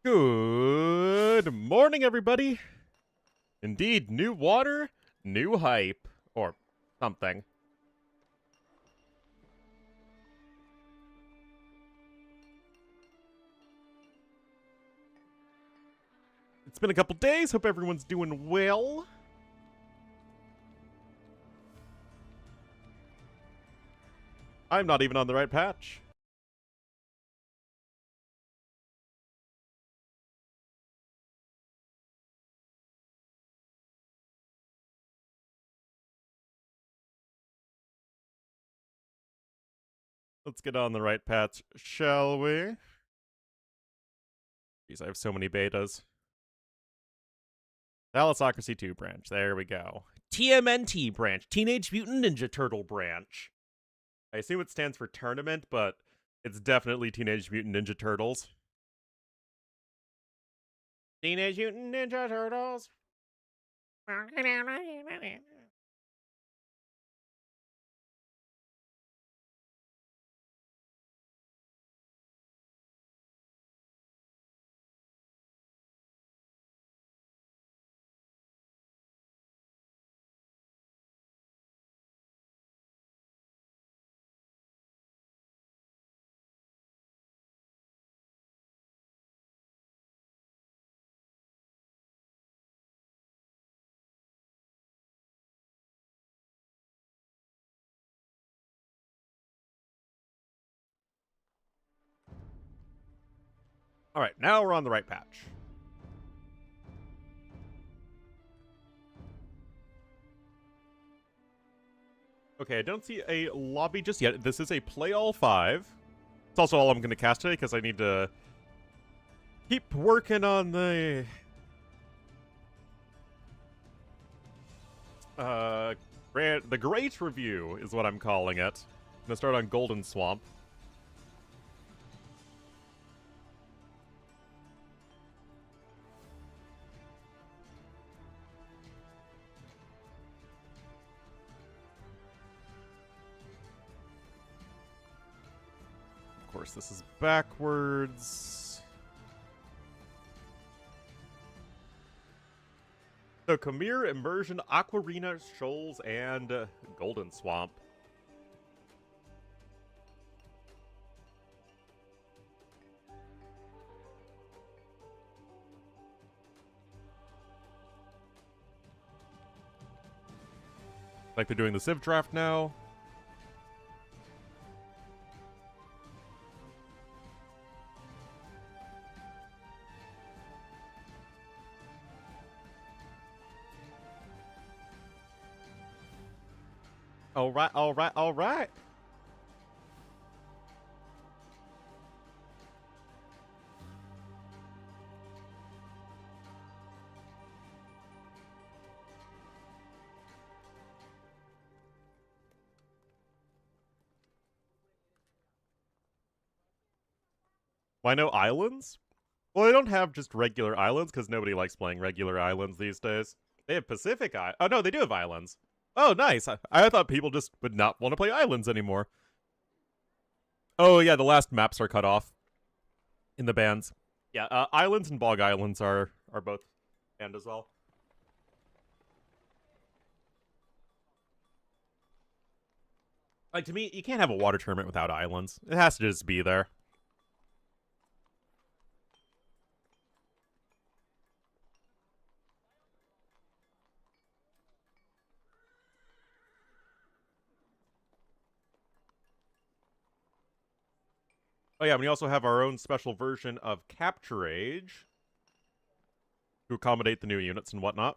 Good morning, everybody. Indeed, new water, new hype, or something. It's been a couple days. Hope everyone's doing well. I'm not even on the right patch. Let's get on the right patch, shall we? Jeez, I have so many betas. Thalassocracy 2 branch. There we go. TMNT branch. Teenage Mutant Ninja Turtle branch. I assume it stands for tournament, but it's definitely Teenage Mutant Ninja Turtles. Teenage Mutant Ninja Turtles. All right, now we're on the right patch. Okay, I don't see a lobby just yet. This is a play all 5. It's also all I'm going to cast today because I need to keep working on the the great review is what I'm calling it. I'm gonna start on Golden Swamp. Of course, this is backwards. So, Khmer, Immersion, Aquarina, Shoals, and Golden Swamp. Like they're doing the Civ draft now. Alright, alright, alright. Why no islands? Well, they don't have just regular islands because nobody likes playing regular islands these days. They have Pacific Islands. Oh, no, they do have islands. Oh, nice. I thought people just would not want to play islands anymore. Oh, yeah, the last maps are cut off in the bans. Yeah, islands and bog islands are both banned as well. Like, to me, you can't have a water tournament without islands. It has to just be there. Oh yeah, we also have our own special version of Capture Age to accommodate the new units and whatnot.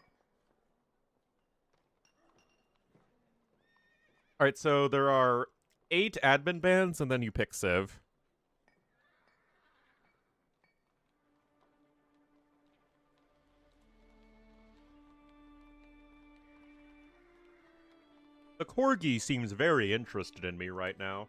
Alright, so there are 8 admin bans, and then you pick Civ. The Corgi seems very interested in me right now.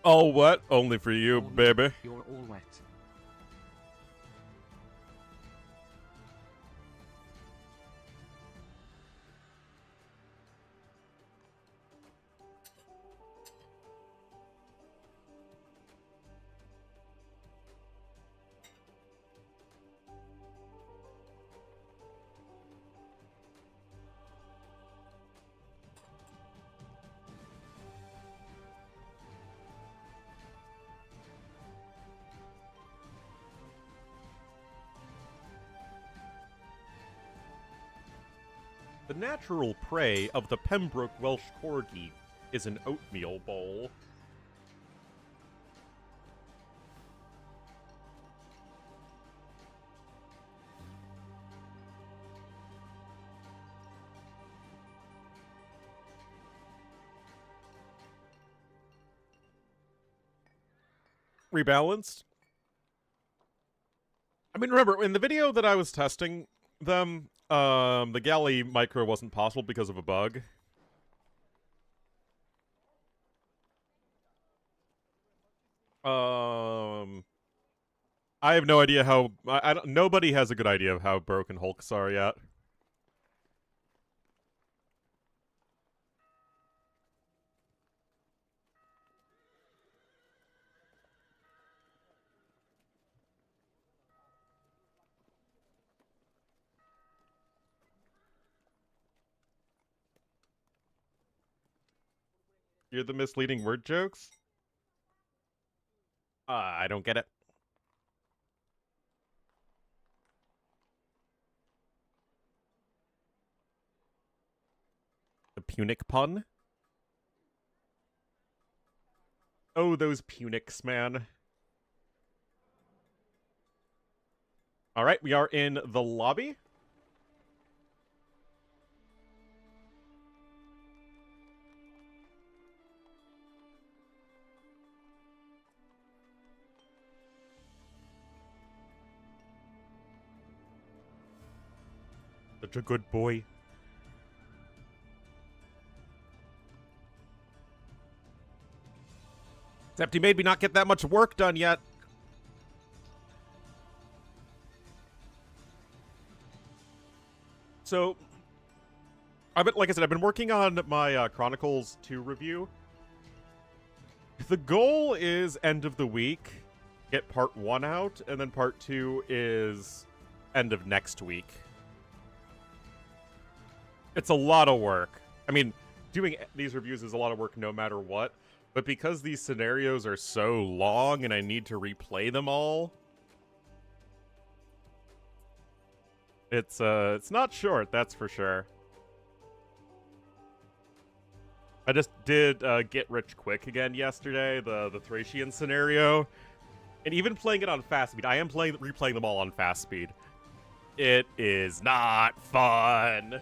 All wet, only for you, Ornlu, baby. You're all wet. The natural prey of the Pembroke Welsh Corgi is an oatmeal bowl. Rebalanced. I mean, remember, in the video that I was testing them, the galley micro wasn't possible because of a bug. I have no idea how. I don't. Nobody has a good idea of how broken Hulks are yet. You're the misleading word jokes? I don't get it. The Punic pun? Oh, those Punics, man. Alright, we are in the lobby. Such a good boy. Except he made me not get that much work done yet. So, like I said, I've been working on my Chronicles 2 review. The goal is end of the week, get part 1 out, and then part 2 is end of next week. It's a lot of work. I mean, doing these reviews is a lot of work no matter what, but because these scenarios are so long and I need to replay them all, it's not short, that's for sure. I just did Get Rich Quick again yesterday, the Thracian scenario, and even playing it on fast speed. I am replaying them all on fast speed. It is not fun.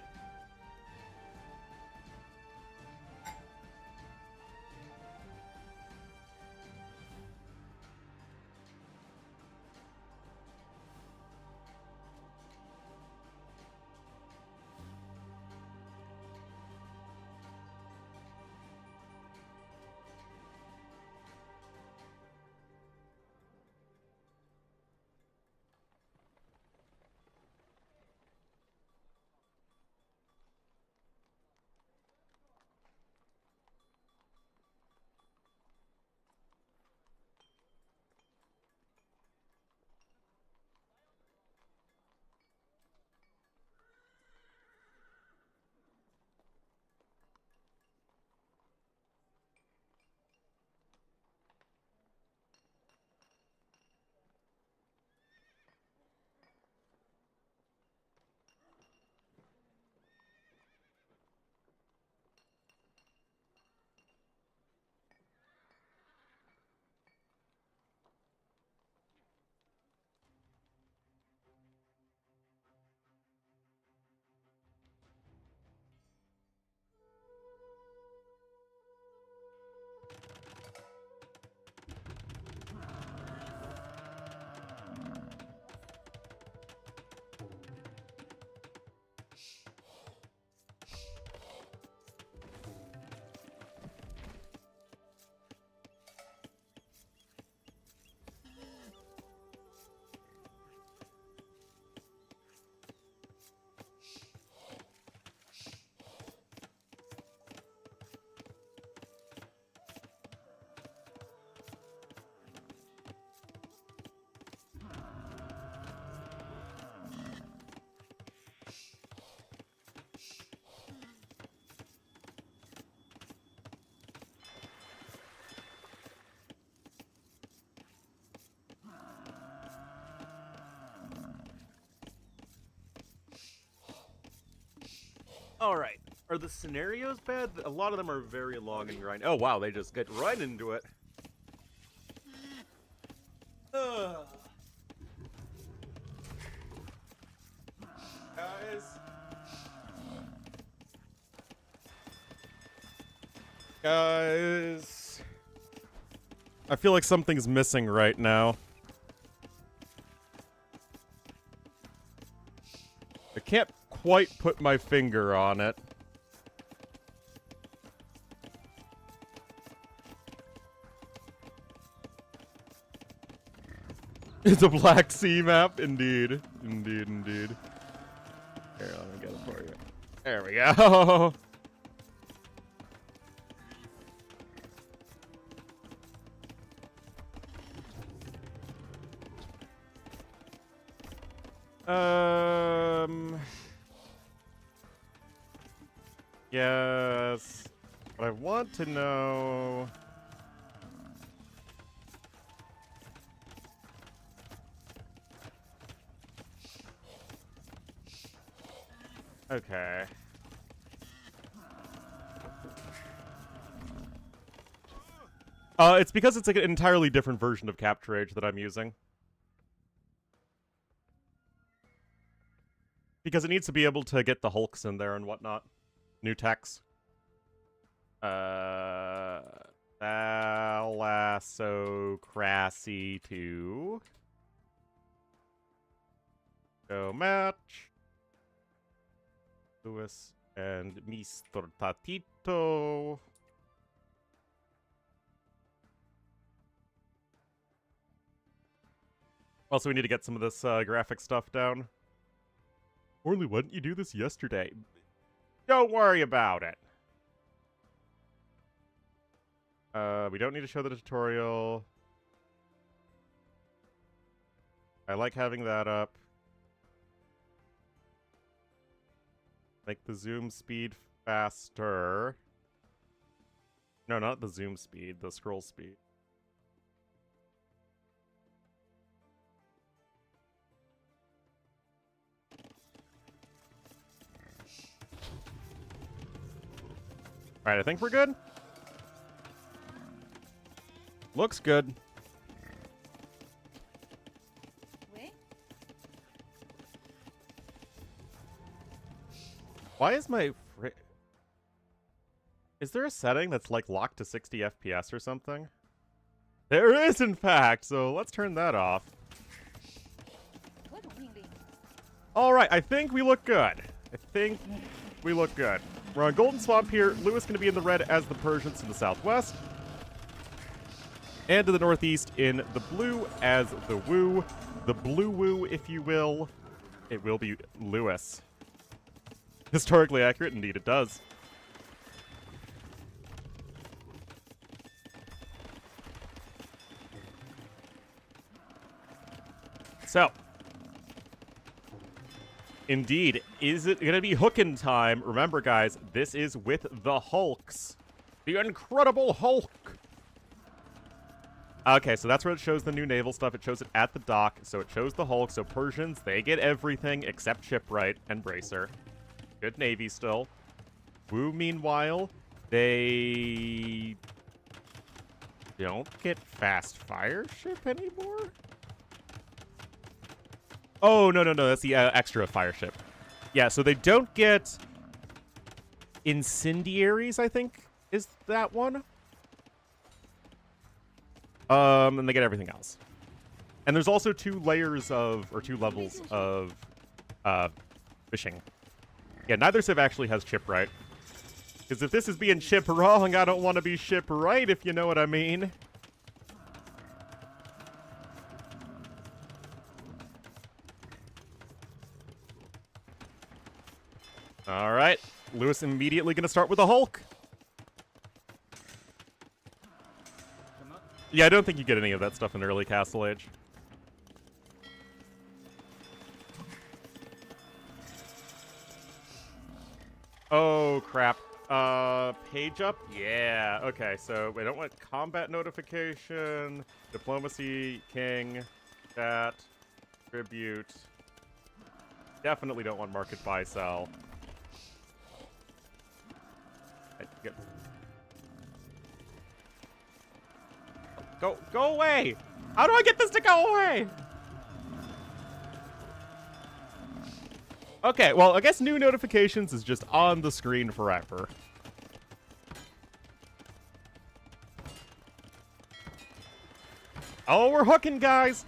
Alright. Are the scenarios bad? A lot of them are very long and grind. Oh, wow, they just get right into it. Guys. Guys. I feel like something's missing right now. I can't quite put my finger on it. It's a Black Sea map, indeed. Indeed, indeed. Here, let me get it for you. There we go. Yes. But I want to know. Okay. It's because it's like an entirely different version of Capture Age that I'm using. Because it needs to be able to get the Hulks in there and whatnot. New techs. Thalassocracy 2. Showmatch. Lewis and Mr. TaToH. Also, we need to get some of this graphic stuff down. Ornlu, why didn't you do this yesterday? Don't worry about it. We don't need to show the tutorial. I like having that up. Make the zoom speed faster. No, not the zoom speed, the scroll speed. Alright, I think we're good. Looks good. Why is my... Is there a setting that's like locked to 60 FPS or something? There is, in fact, so let's turn that off. Alright, I think we look good. I think we look good. We're on Golden Swamp here. Lewis going to be in the red as the Persians to the southwest. And to the northeast in the blue as the Woo. The blue Woo, if you will. It will be Lewis. Historically accurate, indeed it does. So, indeed, is it going to be hookin' time? Remember, guys, this is with the Hulks. The Incredible Hulk! Okay, so that's where it shows the new naval stuff. It shows it at the dock, so it shows the Hulk. So Persians, they get everything except Shipwright and Bracer. Good Navy still. Woo, meanwhile, they don't get fast fire ship anymore? Oh, no, that's the extra fire ship. Yeah, so they don't get incendiaries, I think, is that one. And they get everything else. And there's also two levels of fishing. Yeah, neither civ actually has Shipwright. Because if this is being ship wrong, I don't want to be ship right, if you know what I mean. Alright, Lewis immediately going to start with the Hulk. Yeah, I don't think you get any of that stuff in early Castle Age. Oh, crap. Page up? Yeah, okay, so we don't want combat notification, diplomacy, king, chat, tribute. Definitely don't want market buy sell. Go away! How do I get this to go away? Okay, well, I guess new notifications is just on the screen forever. Oh, we're hooking, guys!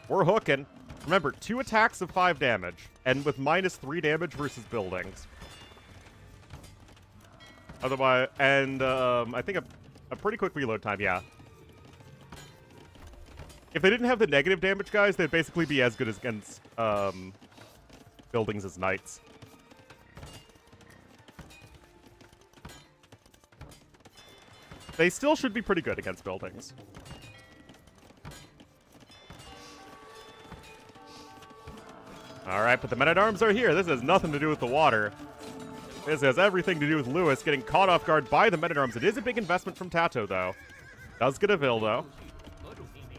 We're hooking. Remember, 2 attacks of 5 damage, and with -3 damage versus buildings. Otherwise, and I think a pretty quick reload time, yeah. If they didn't have the negative damage, guys, they'd basically be as good as against buildings as knights. They still should be pretty good against buildings. Alright, but the men-at-arms are here. This has nothing to do with the water. This has everything to do with Lewis getting caught off guard by the men-at-arms. It is a big investment from TaToH, though. Does get a Vildo.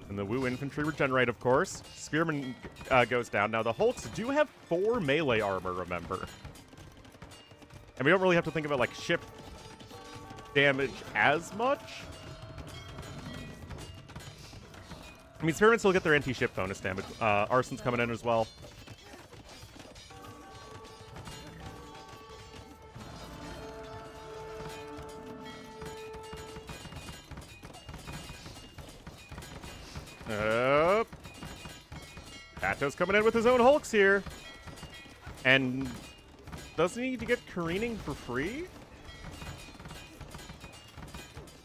And the Wu infantry regenerate, of course. Spearman goes down. Now, the Hulks do have 4 melee armor, remember. And we don't really have to think about, like, ship damage as much. I mean, Spearmen still get their anti-ship bonus damage. Arson's coming in as well. TaToH's coming in with his own Hulks here. And doesn't he need to get careening for free?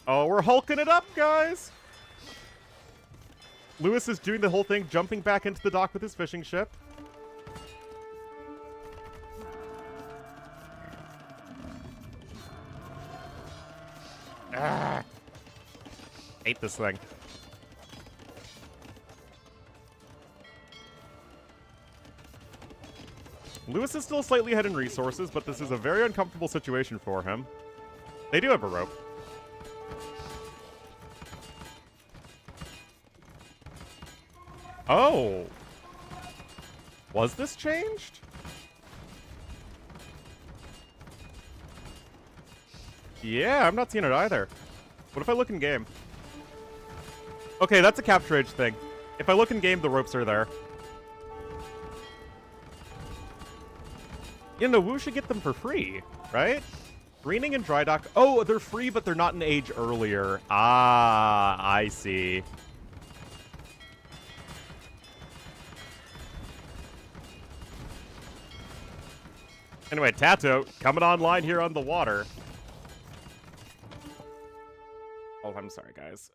Oh, we're hulking it up, guys! Lewis is doing the whole thing, jumping back into the dock with his fishing ship. Ah! Hate this thing. Lewis is still slightly ahead in resources, but this is a very uncomfortable situation for him. They do have a rope. Oh! Was this changed? Yeah, I'm not seeing it either. What if I look in game? Okay, that's a capture age thing. If I look in game, the ropes are there. You know, Wu should get them for free, right? Greening and dry dock. Oh, they're free, but they're not in age earlier. Ah, I see. Anyway, TaToH coming online here on the water. Oh, I'm sorry, guys.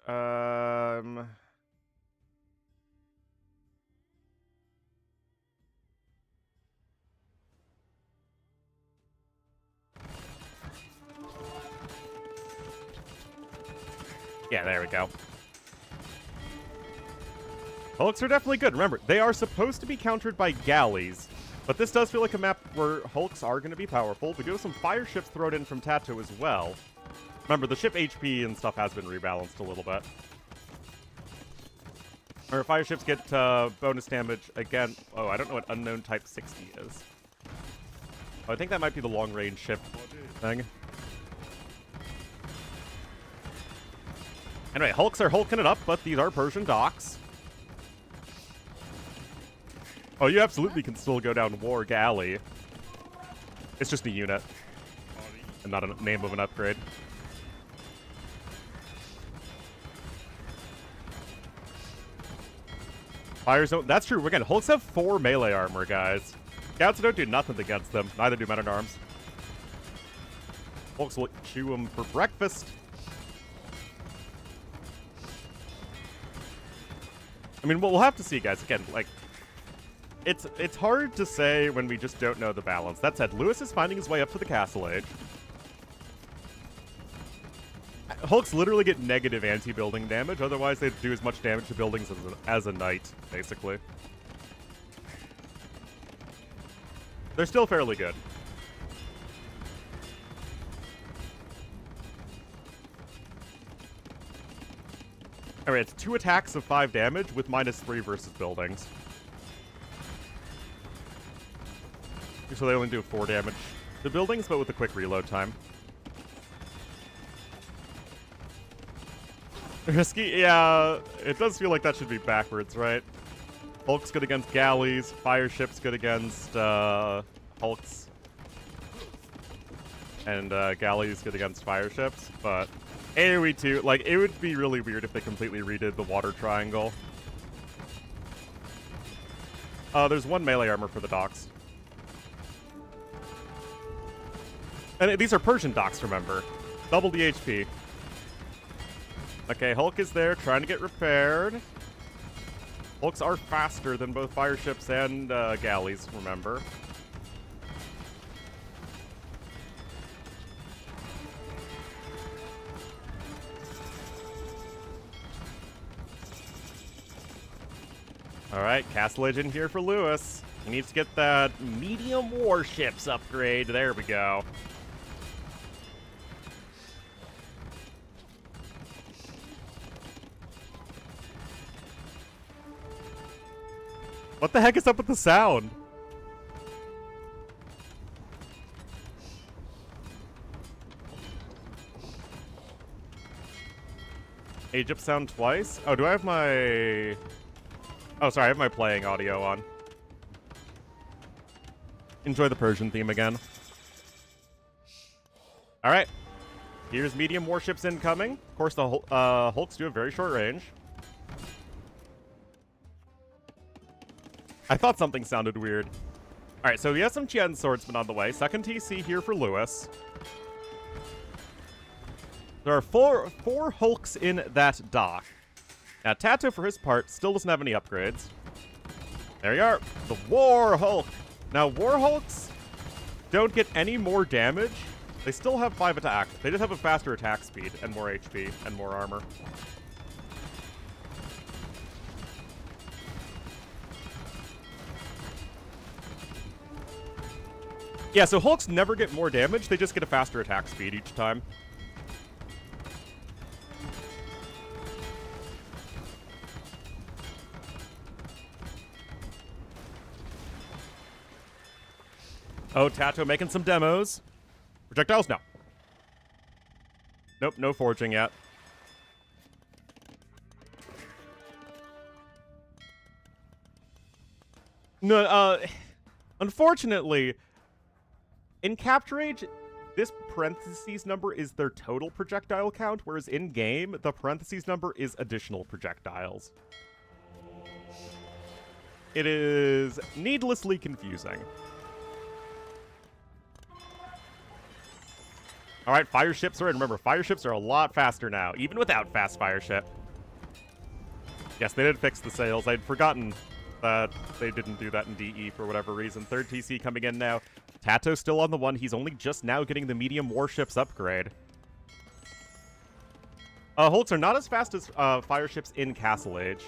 Yeah, there we go. Hulks are definitely good. Remember, they are supposed to be countered by galleys, but this does feel like a map where Hulks are going to be powerful. We do have some fire ships thrown in from TaToH as well. Remember, the ship HP and stuff has been rebalanced a little bit. Our fire ships get bonus damage again. Oh, I don't know what unknown type 60 is. Oh, I think that might be the long-range ship thing. Anyway, Hulks are hulking it up, but these are Persian docks. Oh, you absolutely can still go down War Galley. It's just a unit, and not a name of an upgrade. Fires don't. That's true. Again, Hulks have 4 melee armor, guys. Scouts don't do nothing against them. Neither do men-at-arms. Hulks will chew them for breakfast. I mean, we'll have to see, guys. Again, like, it's hard to say when we just don't know the balance. That said, Lewis is finding his way up to the castle age. Hulks literally get negative anti-building damage. Otherwise, they do as much damage to buildings as a knight, basically. They're still fairly good. Alright, it's 2 attacks of 5 damage with -3 versus buildings. So they only do 4 damage to buildings, but with a quick reload time. Risky? Yeah, it does feel like that should be backwards, right? Hulk's good against galleys, fire ship's good against hulks, and galleys good against fire ships, but AoE 2, like, it would be really weird if they completely redid the water triangle. There's one melee armor for the docks. And these are Persian docks, remember. Double the HP. Okay, Hulk is there, trying to get repaired. Hulks are faster than both fire ships and galleys, remember. Alright, Castle Age in here for Lewis. He needs to get that medium warships upgrade. There we go. What the heck is up with the sound? Egypt sound twice? Oh, do I have my... Oh, sorry, I have my playing audio on. Enjoy the Persian theme again. Alright. Here's medium warships incoming. Of course, the Hulks do have very short range. I thought something sounded weird. Alright, so we have some Chien swordsmen on the way. Second TC here for Lewis. There are four Hulks in that dock. Now, TaToH, for his part, still doesn't have any upgrades. There you are. The War Hulk. Now, War Hulks don't get any more damage. They still have 5 attack. They just have a faster attack speed and more HP and more armor. Yeah, so Hulks never get more damage. They just get a faster attack speed each time. Oh, TaToH making some demos. Projectiles? No. Nope, no forging yet. No, unfortunately, in Capture Age, this parentheses number is their total projectile count, whereas in-game, the parentheses number is additional projectiles. It is needlessly confusing. Alright, fire ships are in. Remember, fire ships are a lot faster now, even without fast fire ship. Yes, they did fix the sails. I'd forgotten that they didn't do that in DE for whatever reason. Third TC coming in now. TaToH still on the one. He's only just now getting the medium warships upgrade. Hulks are not as fast as fire ships in Castle Age.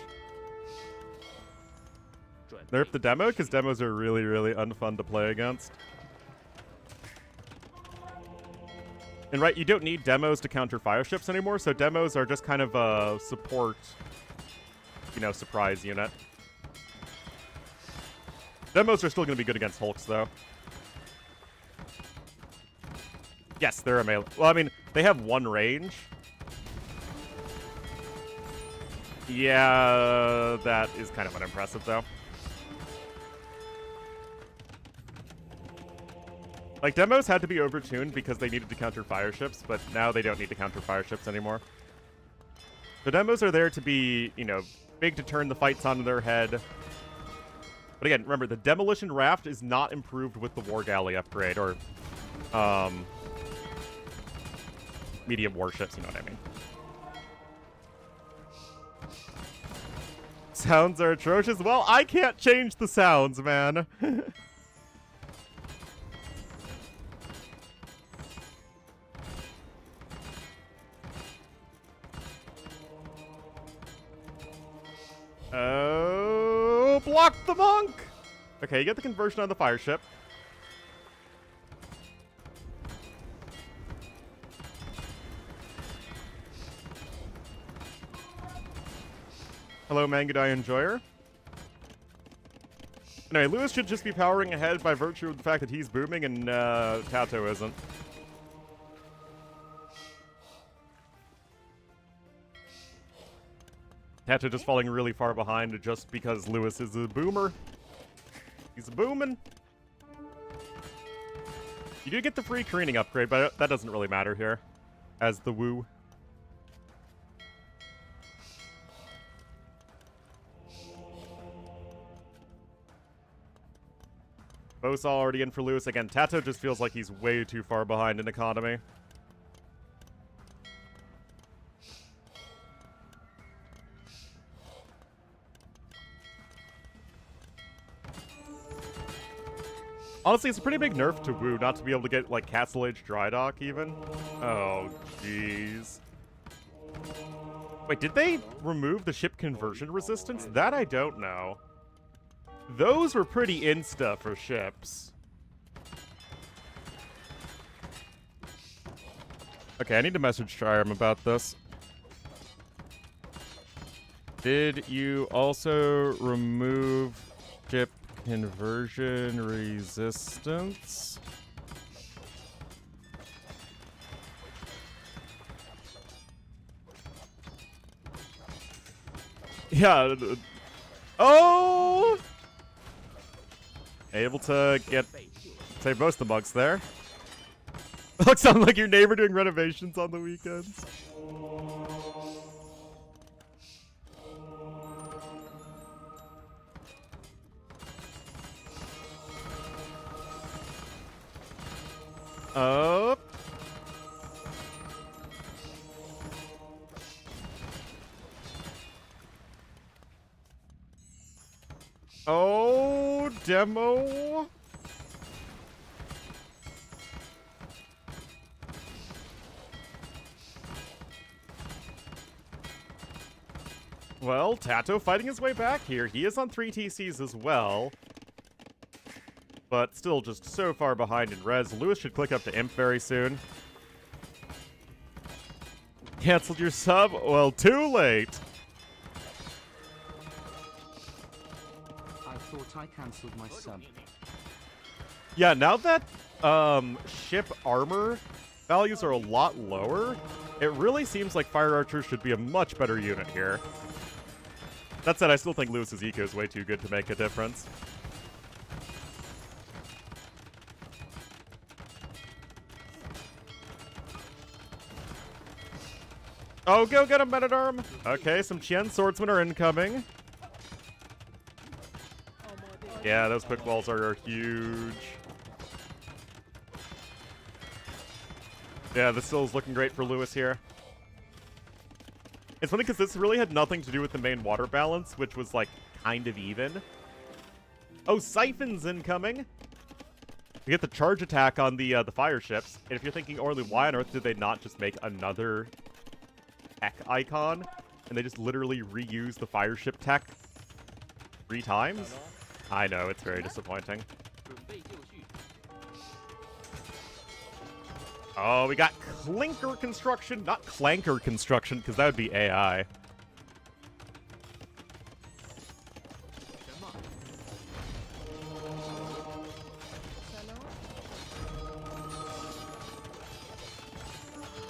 Nerf the demo, because demos are really, really unfun to play against. And right, you don't need demos to counter fire ships anymore, so demos are just kind of a support, you know, surprise unit. Demos are still going to be good against Hulks, though. Yes, they're a melee. Well, I mean, they have one range. Yeah, that is kind of unimpressive, though. Like, demos had to be overtuned because they needed to counter fire ships, but now they don't need to counter fire ships anymore. The demos are there to be, you know, big to turn the fights onto their head. But again, remember, the Demolition Raft is not improved with the War Galley upgrade, or, medium warships, you know what I mean. Sounds are atrocious. Well, I can't change the sounds, man. Oh, block the monk! Okay, you get the conversion on the fire ship. Hello, Mangudai Enjoyer. Anyway, Lewis should just be powering ahead by virtue of the fact that he's booming and TaToH isn't. TaToH just falling really far behind just because Lewis is a boomer. He's a booming. You do get the free careening upgrade, but that doesn't really matter here. As the woo. Bosa already in for Lewis. Again, TaToH just feels like he's way too far behind in economy. Honestly, it's a pretty big nerf to Woo not to be able to get, like, Castle Age Dry Dock, even. Oh, jeez. Wait, did they remove the ship conversion resistance? That I don't know. Those were pretty insta for ships. Okay, I need to message Shyam about this. Did you also remove ship conversion resistance? Yeah. Oh! Able to save most of the bugs there. Looks sound like your neighbor doing renovations on the weekends. Up. Oh, demo. Well, TaToH fighting his way back here. He is on 3 TCs as well. But still just so far behind in res. Lewis should click up to Imp very soon. Canceled your sub? Well, too late. I thought I cancelled my sub. Yeah, now that ship armor values are a lot lower, it really seems like Fire Archer should be a much better unit here. That said, I still think Lewis's eco is way too good to make a difference. Oh, go get him, Men-at-Arm! Okay, some Qian swordsmen are incoming. Yeah, those quick walls are huge. Yeah, this still is looking great for Lewis here. It's funny because this really had nothing to do with the main water balance, which was, like, kind of even. Oh, Siphon's incoming! We get the charge attack on the fire ships. And if you're thinking, Ornlu, why on earth did they not just make another tech icon? And they just literally reuse the fire ship tech 3 times? I know, it's very disappointing. Oh, we got Clinker Construction, not Clanker Construction, because that would be AI.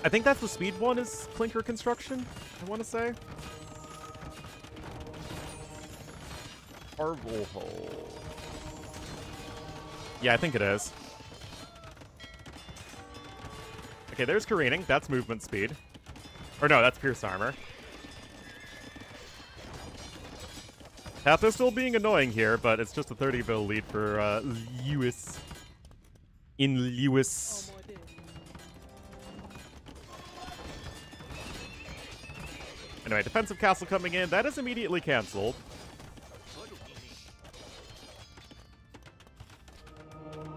I think that's the speed one is Clinker Construction, I want to say. Marble Hole. Yeah, I think it is. Okay, there's careening. That's movement speed. Or no, that's pierce armor. TaToH still being annoying here, but it's just a 30 bill lead for Lewis. In Lewis. Anyway, defensive castle coming in. That is immediately canceled.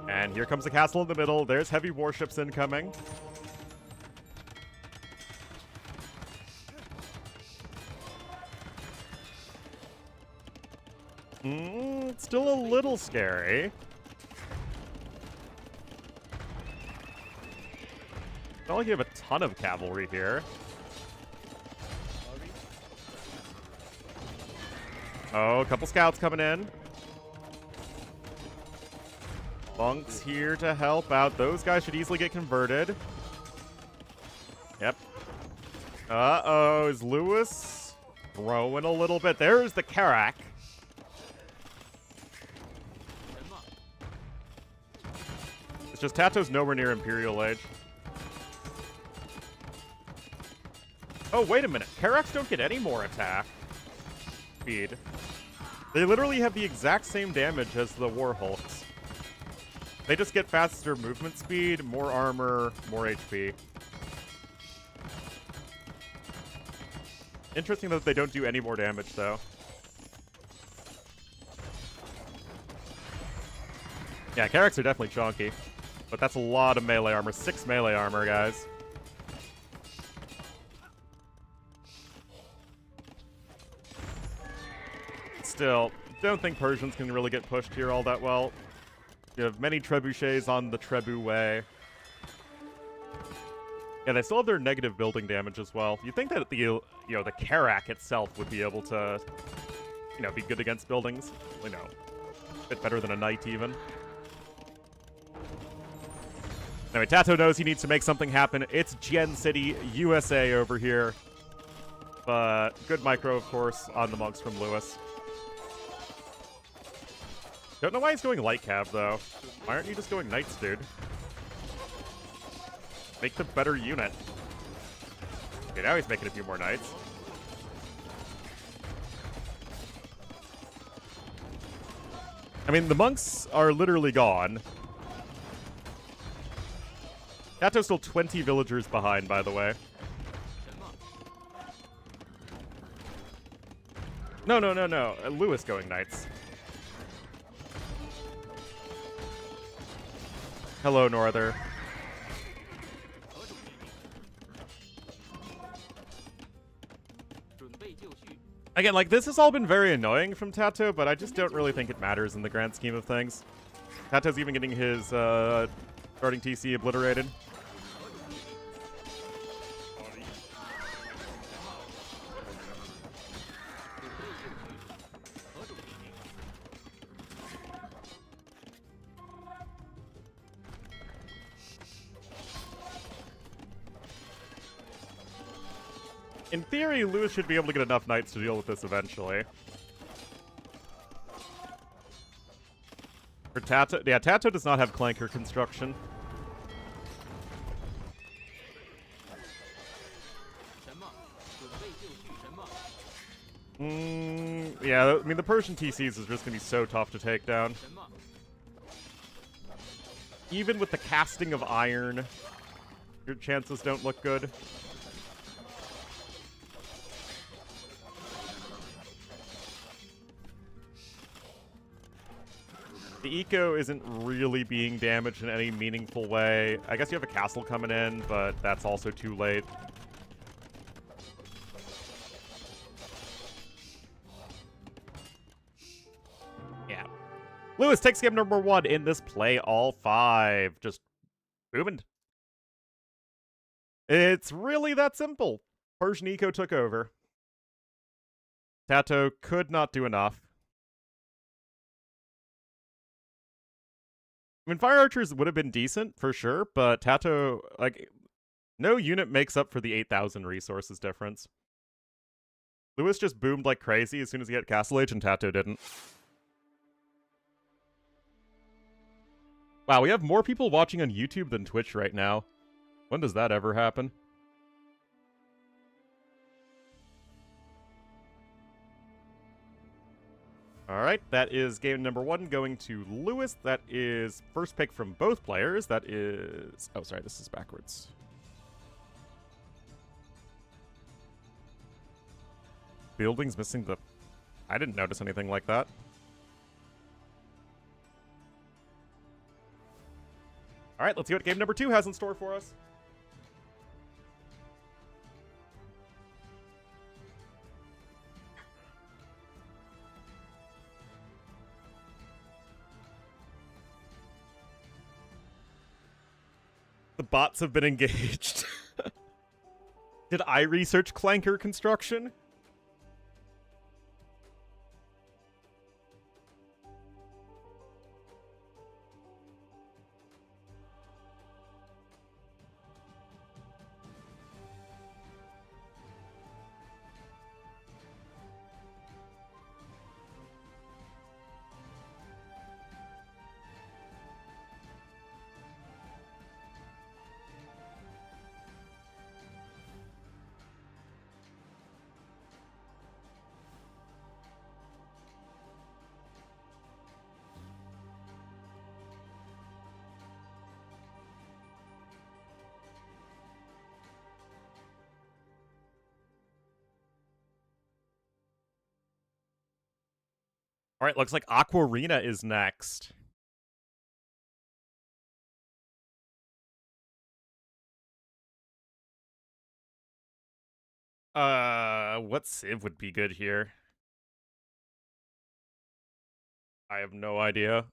And here comes the castle in the middle. There's heavy warships incoming. It's still a little scary. It's not like you have a ton of cavalry here. Oh, a couple scouts coming in. Bunks here to help out. Those guys should easily get converted. Yep. Uh-oh, is Lewis throwing a little bit. There's the Karak. It's just TaToH's nowhere near Imperial Age. Oh, wait a minute. Karaks don't get any more attack speed. They literally have the exact same damage as the Warhulks. They just get faster movement speed, more armor, more HP. Interesting that they don't do any more damage, though. Yeah, Karaks are definitely chonky. But that's a lot of melee armor. 6 melee armor, guys. Still, don't think Persians can really get pushed here all that well. You have many trebuchets on the Trebu way. Yeah, they still have their negative building damage as well. You'd think that the the Karak itself would be able to, be good against buildings. A bit better than a knight even. Anyway, TaToH knows he needs to make something happen. It's Gen City, USA over here. But good micro, of course, on the monks from Lewis. Don't know why he's going light cav, though. Why aren't you just going knights, dude? Make the better unit. Okay, now he's making a few more knights. I mean, the monks are literally gone. TaToH's still 20 villagers behind, by the way. No. Lewis going knights. Hello, Norther. Again, this has all been very annoying from TaToH, but I just don't really think it matters in the grand scheme of things. TaToH's even getting his starting TC obliterated. In theory, Lewis should be able to get enough knights to deal with this eventually. For TaToH, yeah, TaToH does not have clanker construction. Yeah, I mean, the Persian TCs is just gonna be so tough to take down. Even with the casting of iron, your chances don't look good. The eco isn't really being damaged in any meaningful way. I guess you have a castle coming in, but that's also too late. Yeah. Lewis takes game number 1 in this play all 5. Just booming. It's really that simple. Persian eco took over. TaToH could not do enough. I mean, Fire Archers would have been decent, for sure, but TaToH, no unit makes up for the 8,000 resources difference. Lewis just boomed like crazy as soon as he hit Castle Age, and TaToH didn't. Wow, we have more people watching on YouTube than Twitch right now. When does that ever happen? Alright, that is game number 1 going to Lewis. That is first pick from both players. That is... Oh, sorry, this is backwards. Building's missing the... I didn't notice anything like that. Alright, let's see what game number 2 has in store for us. The bots have been engaged. Did I research clanker construction? Alright, looks like Aquarina is next. What civ would be good here? I have no idea.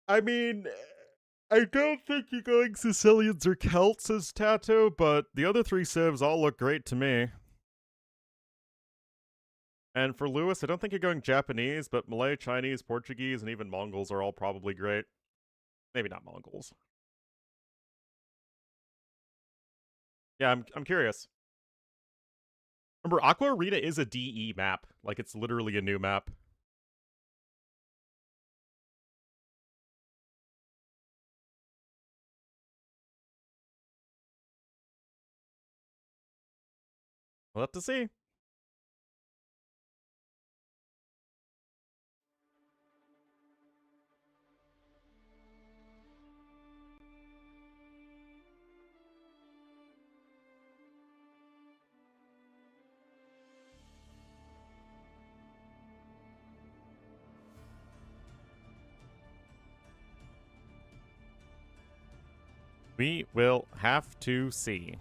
I mean, I don't think you're going Sicilians or Celts as TaToH, but the other three civs all look great to me. And for Lewis, I don't think you're going Japanese, but Malay, Chinese, Portuguese, and even Mongols are all probably great. Maybe not Mongols. Yeah, I'm curious. Remember, Aqua Arena is a DE map. Like, it's literally a new map. We'll have to see. We will have to see.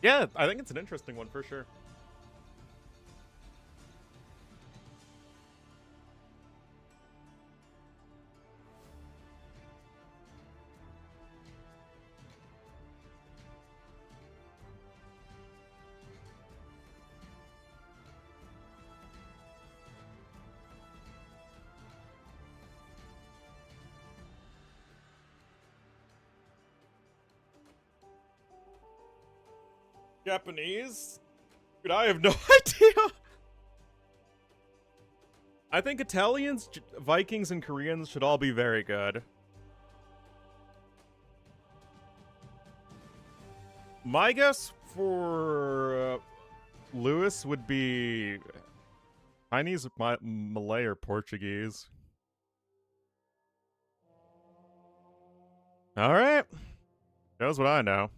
Yeah, I think it's an interesting one for sure. Japanese? Dude, I have no idea. I think Italians, Vikings, and Koreans should all be very good. My guess for Lewis would be Chinese, Malay, or Portuguese. All right. Knows what I know.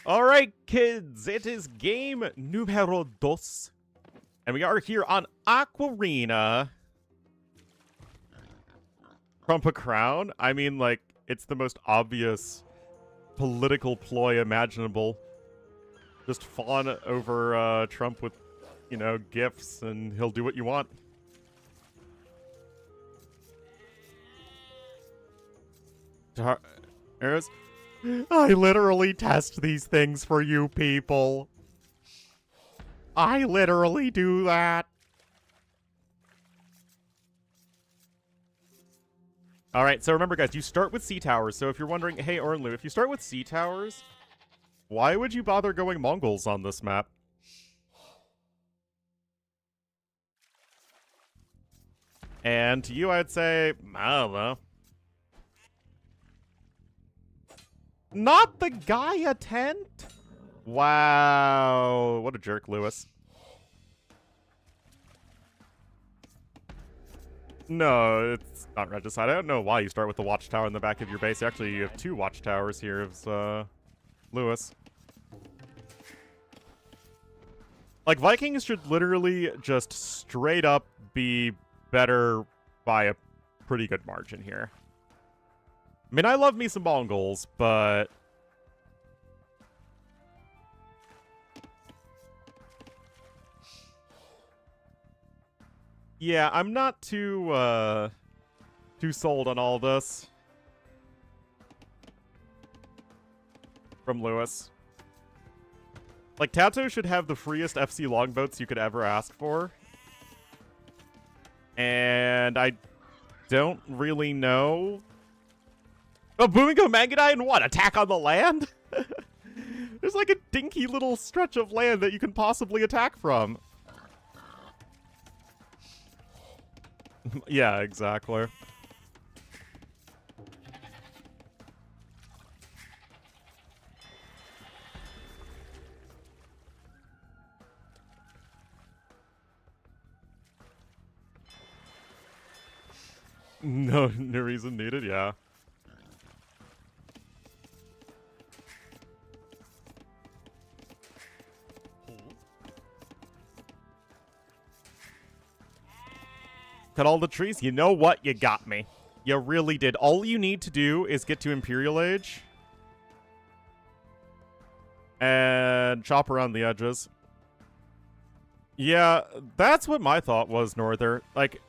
All right, kids. It is game numero dos. And we are here on Aquarina. Trump a crown? I mean, like, it's the most obvious political ploy imaginable. Just fawn over Trump with, you know, gifts, and he'll do what you want. Arrows? I literally test these things for you people. I literally do that. Alright, so remember guys, you start with sea towers. So if you're wondering, hey Ornlu, if you start with sea towers, why would you bother going Mongols on this map? And to you, I'd say, I don't know. Not the Gaia tent? Wow. What a jerk, Lewis. No, it's not regicide. I don't know why you start with the watchtower in the back of your base. Actually, you have two watchtowers here of Lewis. Like, Vikings should literally just straight up be better by a pretty good margin here. I mean, I love me some Mongols, but... yeah, I'm not too sold on all this. From Lewis. Like, TaToH should have the freest FC longboats you could ever ask for. And I don't really know. Oh, Boomingo Mangadai and what? Attack on the land? There's like a dinky little stretch of land that you can possibly attack from. Yeah, exactly. No reason needed, yeah. Cut all the trees. You know what? You got me. You really did. All you need to do is get to Imperial Age. And chop around the edges. Yeah, that's what my thought was, Norther. Like,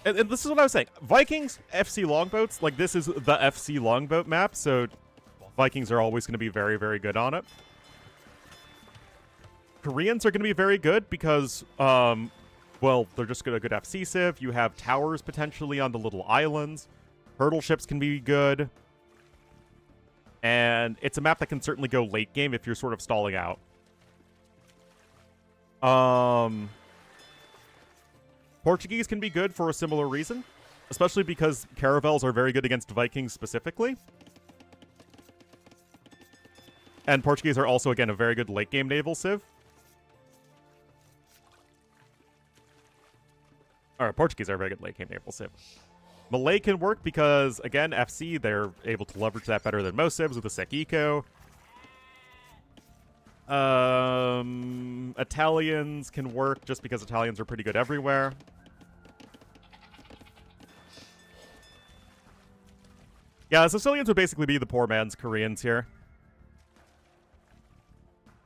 and this is what I was saying. Vikings, FC longboats, like this is the FC longboat map, so Vikings are always going to be very, very good on it. Koreans are going to be very good because, well, they're just a good FC civ. You have towers potentially on the little islands. Hurdle ships can be good. And it's a map that can certainly go late game if you're sort of stalling out. Portuguese can be good for a similar reason, especially because caravels are very good against Vikings specifically. And Portuguese are also, again, a very good late game naval civ. Or Portuguese are a very good late game naval civ. Malay can work because, again, FC, they're able to leverage that better than most civs with a sick eco. Italians can work just because Italians are pretty good everywhere. Yeah, Sicilians would basically be the poor man's Koreans here.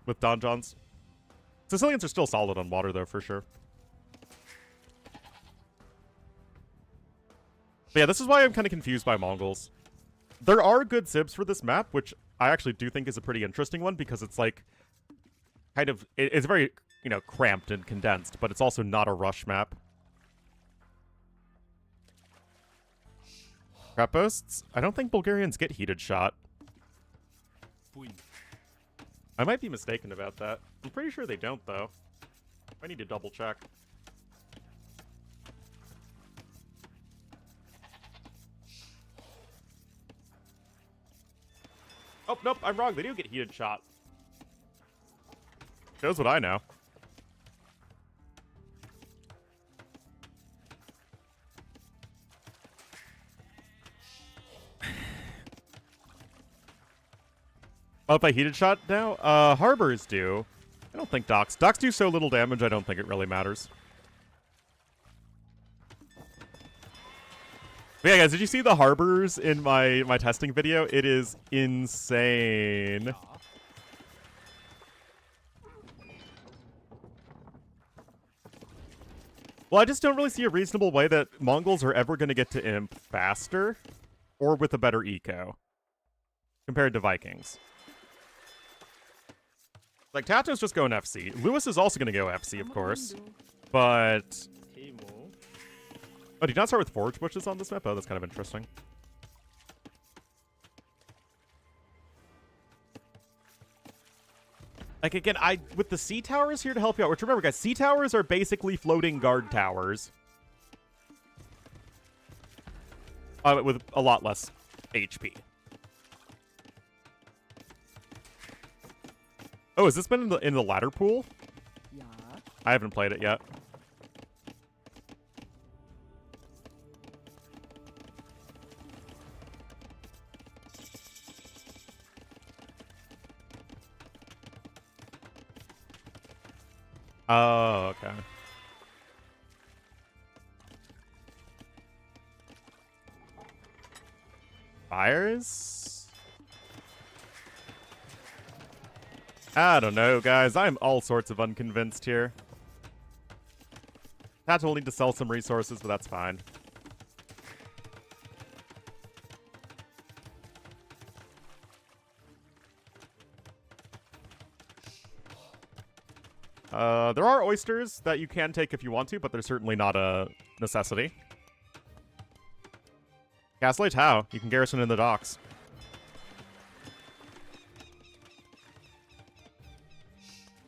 With donjons. Sicilians are still solid on water, though, for sure. But yeah, this is why I'm kind of confused by Mongols. There are good civs for this map, which I actually do think is a pretty interesting one, because it's like, kind of, it's very, you know, cramped and condensed, but it's also not a rush map. Crap posts? I don't think Bulgarians get heated shot. I might be mistaken about that. I'm pretty sure they don't, though. I need to double check. Oh, nope, I'm wrong. They do get heated shot. Shows what I know. Oh, by heated shot now? Harbors do. I don't think docks. Docks do so little damage, I don't think it really matters. But yeah, guys, did you see the harbors in my testing video? It is insane. Well, I just don't really see a reasonable way that Mongols are ever going to get to Imp faster or with a better eco compared to Vikings. Like, TaToH's just going FC. Lewis is also going to go FC, of course. But... Oh, did you not start with forage bushes on this map? Oh, that's kind of interesting. Like, again, with the sea towers here to help you out, which remember, guys, sea towers are basically floating guard towers. With a lot less HP. Oh, has this been in the ladder pool? Yeah. I haven't played it yet. Oh, okay. Fires? I don't know, guys. I'm all sorts of unconvinced here. TaToH will need to sell some resources, but that's fine. There are oysters that you can take if you want to, but they're certainly not a necessity. Castle TaToH. You can garrison in the docks.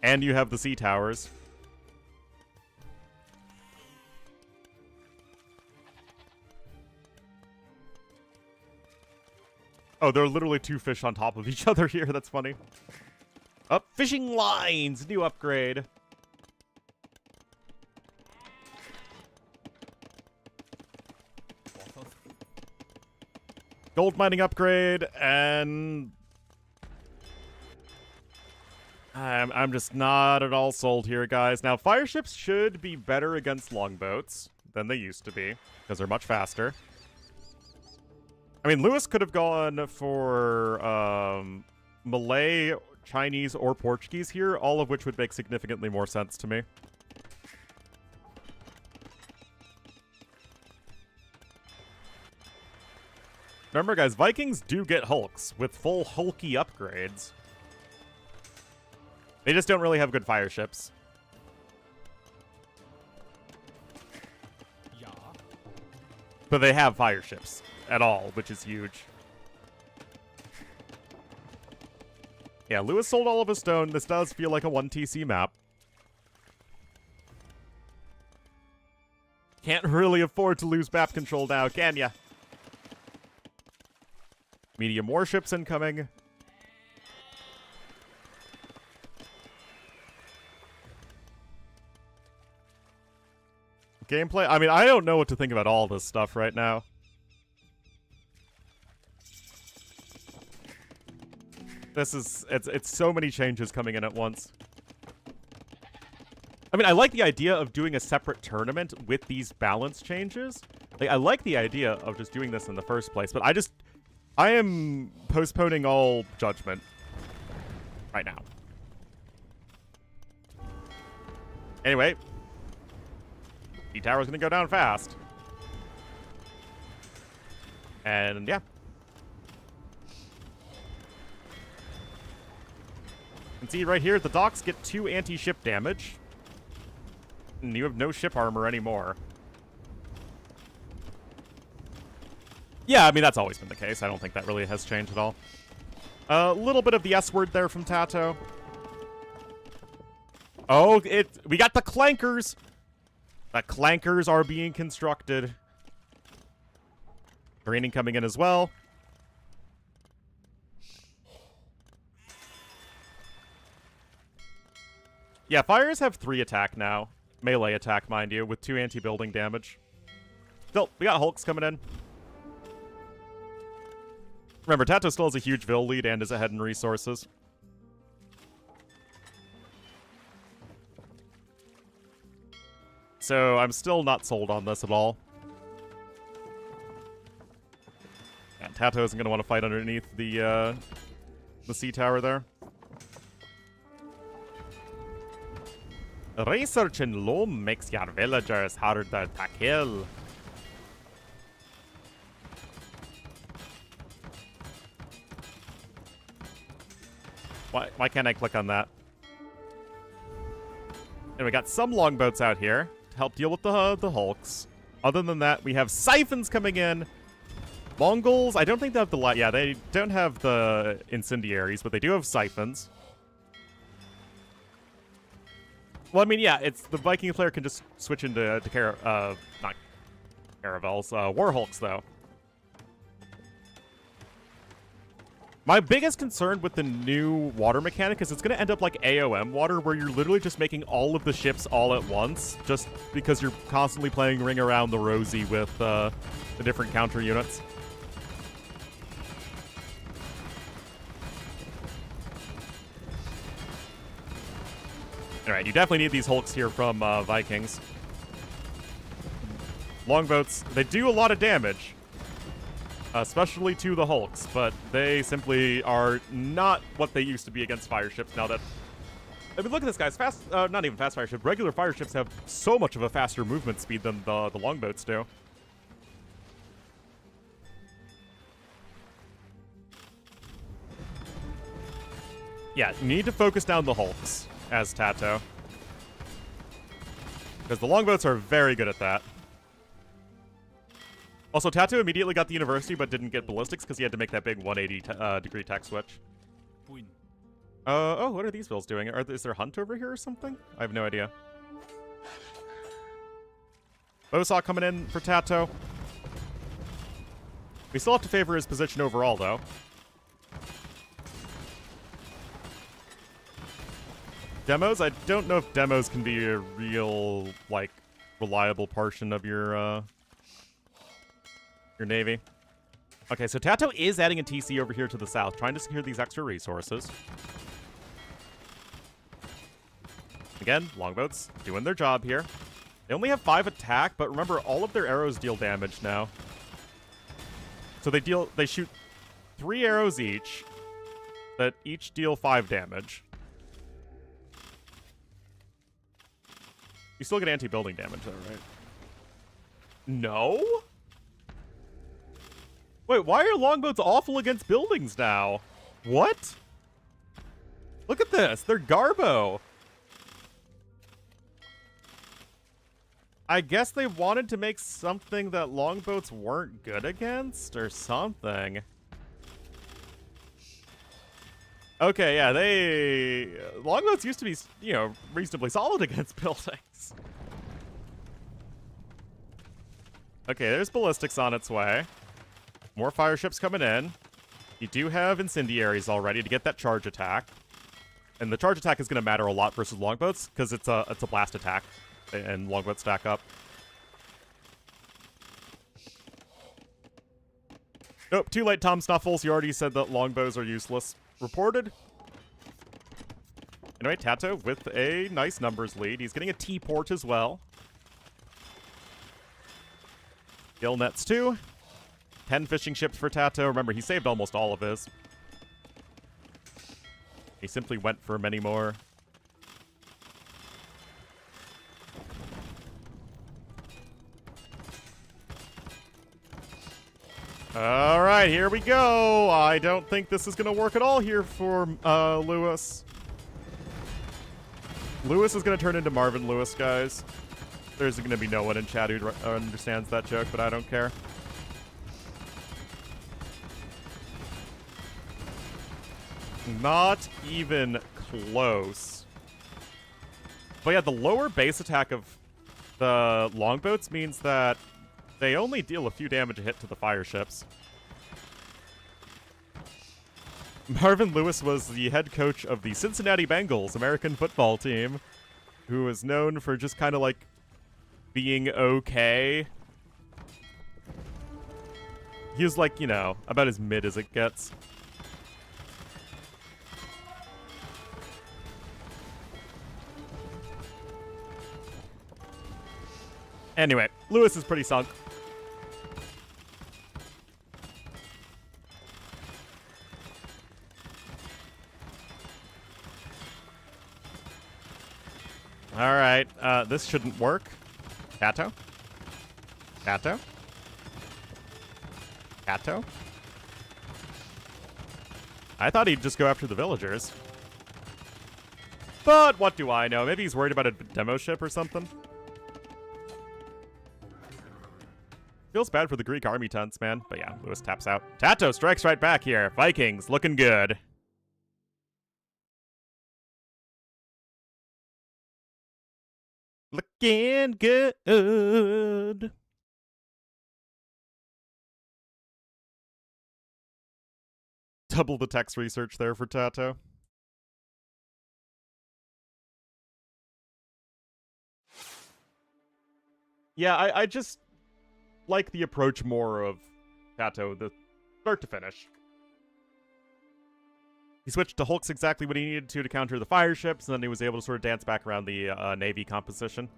And you have the sea towers. Oh, there are literally two fish on top of each other here. That's funny. Oh, fishing lines! New upgrade. Gold mining upgrade, and... I'm just not at all sold here, guys. Now, fire ships should be better against longboats than they used to be, because they're much faster. I mean, Lewis could have gone for Malay, Chinese, or Portuguese here, all of which would make significantly more sense to me. Remember, guys, Vikings do get hulks with full hulky upgrades. They just don't really have good fire ships. Yeah. But they have fire ships at all, which is huge. Yeah, Lewis sold all of his stone. This does feel like a 1TC map. Can't really afford to lose map control now, can ya? Medium warships incoming. Gameplay? I mean, I don't know what to think about all this stuff right now. It's so many changes coming in at once. I mean, I like the idea of doing a separate tournament with these balance changes. Like, I like the idea of just doing this in the first place, but I am postponing all judgment right now. Anyway, D-Tower's gonna go down fast. And yeah. You can see right here, the docks get 2 anti-ship damage. And you have no ship armor anymore. Yeah, I mean, that's always been the case. I don't think that really has changed at all. A little bit of the S word there from TaToH. Oh, we got the clankers. The clankers are being constructed. Greening coming in as well. Yeah, fires have 3 attack now. Melee attack, mind you, with 2 anti-building damage. Still, we got hulks coming in. Remember, TaToH still has a huge Vil lead and is ahead in resources. So I'm still not sold on this at all. And TaToH isn't going to want to fight underneath the sea tower there. Research in loam makes your villagers harder to kill. Why can't I click on that? And we got some longboats out here to help deal with the hulks. Other than that, we have siphons coming in. Mongols, I don't think they have the yeah, they don't have the incendiaries, but they do have siphons. Well, I mean, yeah, it's the Viking player can just switch into not caravels, war hulks though. My biggest concern with the new water mechanic is it's going to end up like AOM water, where you're literally just making all of the ships all at once, just because you're constantly playing Ring Around the Rosie with the different counter units. Alright, you definitely need these hulks here from Vikings. Longboats, they do a lot of damage. Especially to the hulks, but they simply are not what they used to be against fire ships now that... I mean, look at this, guys. Not even fast fire ships. Regular fire ships have so much of a faster movement speed than the longboats do. Yeah, you need to focus down the hulks as TaToH. Because the longboats are very good at that. Also, TaToH immediately got the university, but didn't get ballistics because he had to make that big 180 degree tech switch. Oh, what are these bills doing? Is there Hunt over here or something? I have no idea. Bosaw coming in for TaToH. We still have to favor his position overall, though. Demos? I don't know if demos can be a real, like, reliable portion of your navy. Okay, so TaToH is adding a TC over here to the south, trying to secure these extra resources. again, longboats doing their job here. They only have 5 attack, but remember, all of their arrows deal damage now. So they shoot 3 arrows each that each deal 5 damage. You still get anti-building damage though, right? No? Wait, why are longboats awful against buildings now? What? Look at this. They're Garbo. I guess they wanted to make something that longboats weren't good against or something. Okay, yeah, longboats used to be, you know, reasonably solid against buildings. Okay, there's ballistics on its way. More fire ships coming in. You do have incendiaries already to get that charge attack. And the charge attack is going to matter a lot versus longboats because it's a blast attack and longboats stack up. Nope, too late, Tom Snuffles. You already said that longbows are useless. Reported. Anyway, TaToH with a nice numbers lead. He's getting a T-port as well. Gill nets 2. 10 fishing ships for TaToH. Remember, he saved almost all of his. He simply went for many more. All right, here we go. I don't think this is going to work at all here for Lewis. Lewis is going to turn into Marvin Lewis, guys. There's going to be no one in chat who understands that joke, but I don't care. Not even close. But yeah, the lower base attack of the longboats means that they only deal a few damage a hit to the fire ships. Marvin Lewis was the head coach of the Cincinnati Bengals American football team, who is known for just kind of like being okay. He was like, you know, about as mid as it gets. Anyway, Lewis is pretty sunk. Alright, this shouldn't work. TaToH? TaToH? TaToH? I thought he'd just go after the villagers. But what do I know? Maybe he's worried about a demo ship or something? Feels bad for the Greek army tents, man. But yeah, Lewis taps out. TaToH strikes right back here. Vikings looking good. Looking good. Double the text research there for TaToH. Yeah, I just like the approach more of TaToH, the start to finish. He switched to Hulks exactly what he needed to counter the fire ships, and then he was able to sort of dance back around the Navy composition.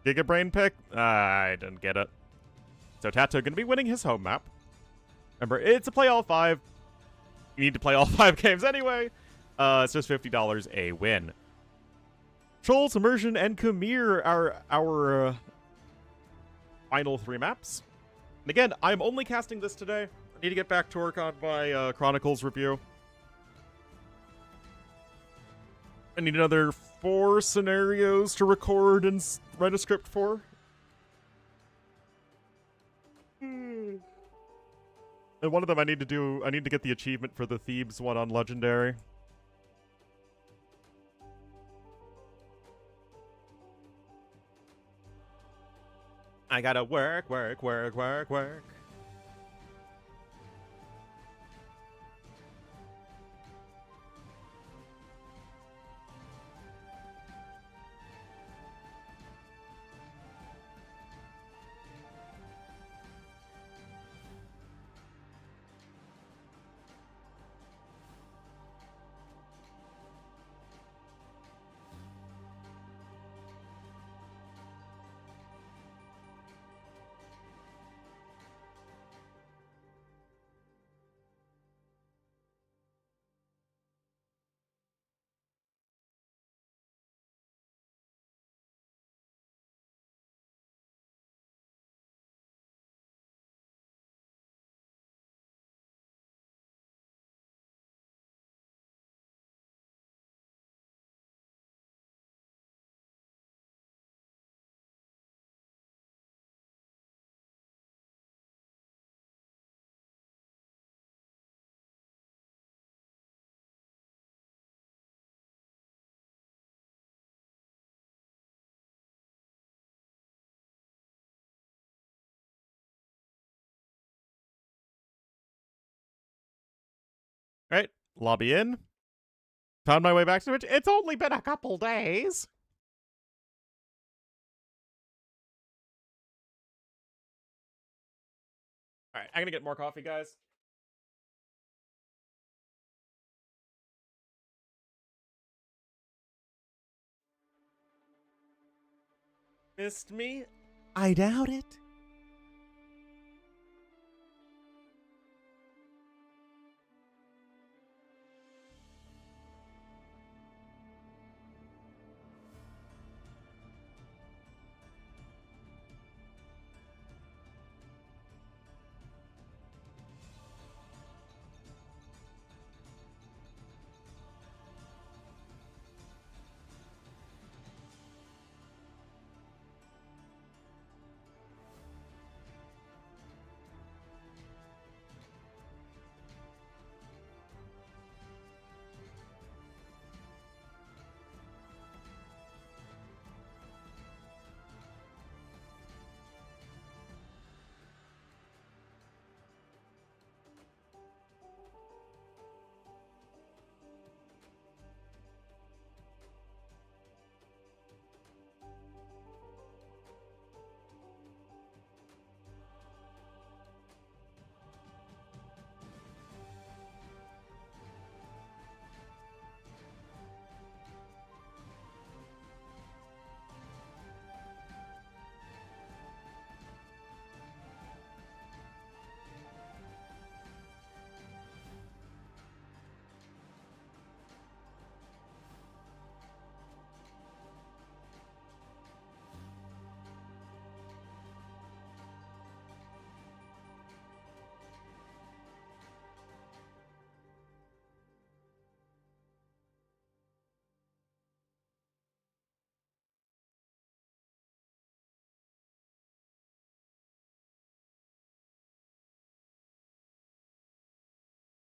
Giga Brain pick? I didn't get it. So TaToH going to be winning his home map. Remember, it's a play all 5. You need to play all 5 games anyway. It's just $50 a win. Trolls, Immersion, and Khmer are our final 3 maps. And again, I'm only casting this today. I need to get back to work on my Chronicles review. I need another 4 scenarios to record and write a script for. And one of them I need to get the achievement for the Thebes one on Legendary. I gotta work. Alright, lobby in. Found my way back to it. It's only been a couple days. Alright, I'm gonna get more coffee, guys. Missed me? I doubt it.